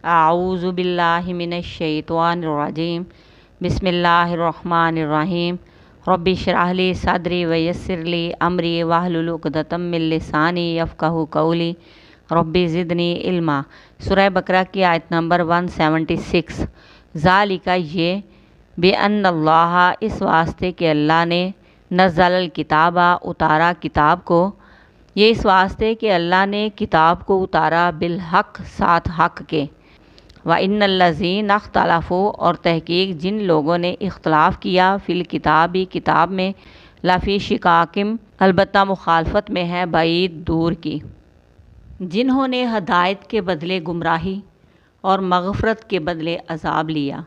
اعوذ باللہ من الشیطان الرجیم بسم اللہ الرحمن الرحیم رب اشرح لی صدری ویسر لی امری واحلل عقدۃ من لسانی یفقہوا قولی رب زدنی علما۔ سورہ بقرہ کی آیت نمبر 176۔ ذالک یہ بِأَنَّ اللہ اس واسطے کہ اللہ نے نزل الکتابہ اتارا کتاب کو، یہ اس واسطے کہ اللہ نے کتاب کو اتارا بالحق ساتھ حق کے، وَإِنَّ الَّذِينَ اخْتَلَفُوا اور تحقیق جن لوگوں نے اختلاف کیا فی الکتاب کتاب میں، لفی شقاقٍ البتہ مخالفت میں ہے، بعید دور کی، جنہوں نے ہدایت کے بدلے گمراہی اور مغفرت کے بدلے عذاب لیا،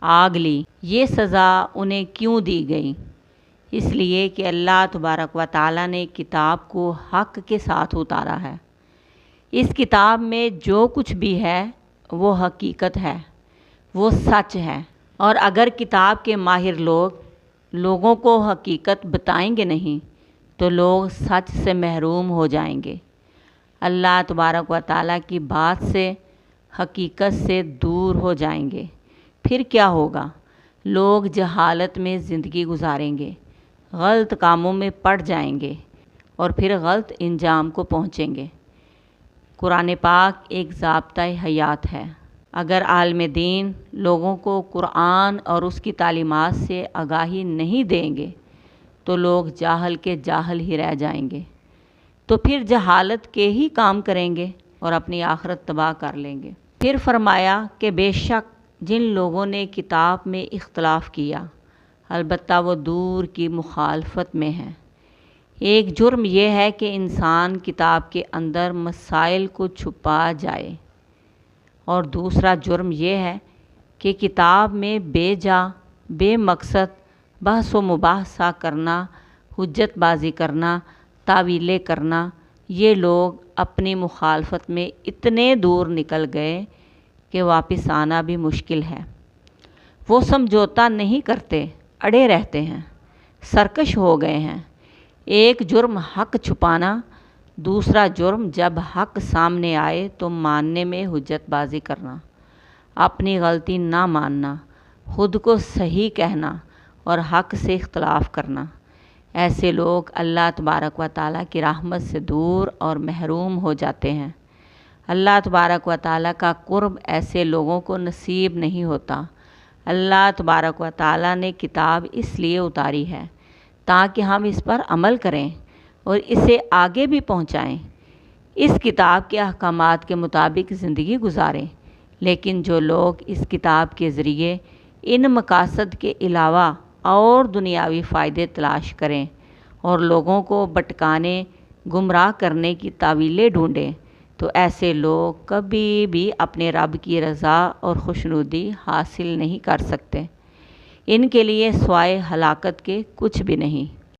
آگ لی۔ یہ سزا انہیں کیوں دی گئی؟ اس لیے کہ اللہ تبارک و تعالیٰ نے کتاب کو حق کے ساتھ اتارا ہے۔ اس کتاب میں جو کچھ بھی ہے وہ حقیقت ہے، وہ سچ ہے، اور اگر کتاب کے ماہر لوگوں کو حقیقت بتائیں گے نہیں تو لوگ سچ سے محروم ہو جائیں گے۔ اللہ تبارک و تعالیٰ کی بات سے، حقیقت سے دور ہو جائیں گے، پھر کیا ہوگا؟ لوگ جہالت میں زندگی گزاریں گے، غلط کاموں میں پڑ جائیں گے اور پھر غلط انجام کو پہنچیں گے۔ قرآن پاک ایک ضابطۂ حیات ہے۔ اگر عالم دین لوگوں کو قرآن اور اس کی تعلیمات سے آگاہی نہیں دیں گے تو لوگ جاہل کے جاہل ہی رہ جائیں گے، تو پھر جہالت کے ہی کام کریں گے اور اپنی آخرت تباہ کر لیں گے۔ پھر فرمایا کہ بے شک جن لوگوں نے کتاب میں اختلاف کیا البتہ وہ دور کی مخالفت میں ہیں۔ ایک جرم یہ ہے کہ انسان کتاب کے اندر مسائل کو چھپا جائے، اور دوسرا جرم یہ ہے کہ کتاب میں بے جا بے مقصد بحث و مباحثہ کرنا، حجت بازی کرنا، تاویلیں کرنا۔ یہ لوگ اپنی مخالفت میں اتنے دور نکل گئے کہ واپس آنا بھی مشکل ہے۔ وہ سمجھوتا نہیں کرتے، اڑے رہتے ہیں، سرکش ہو گئے ہیں۔ ایک جرم حق چھپانا، دوسرا جرم جب حق سامنے آئے تو ماننے میں حجت بازی کرنا، اپنی غلطی نہ ماننا، خود کو صحیح کہنا اور حق سے اختلاف کرنا۔ ایسے لوگ اللہ تبارک و تعالیٰ کی رحمت سے دور اور محروم ہو جاتے ہیں۔ اللہ تبارک و تعالیٰ کا قرب ایسے لوگوں کو نصیب نہیں ہوتا۔ اللہ تبارک و تعالیٰ نے کتاب اس لیے اتاری ہے تاکہ ہم اس پر عمل کریں اور اسے آگے بھی پہنچائیں، اس کتاب کے احکامات کے مطابق زندگی گزاریں۔ لیکن جو لوگ اس کتاب کے ذریعے ان مقاصد کے علاوہ اور دنیاوی فائدے تلاش کریں اور لوگوں کو بھٹکانے، گمراہ کرنے کی تاویلیں ڈھونڈیں، تو ایسے لوگ کبھی بھی اپنے رب کی رضا اور خوشنودی حاصل نہیں کر سکتے۔ ان کے لیے سوائے ہلاکت کے کچھ بھی نہیں۔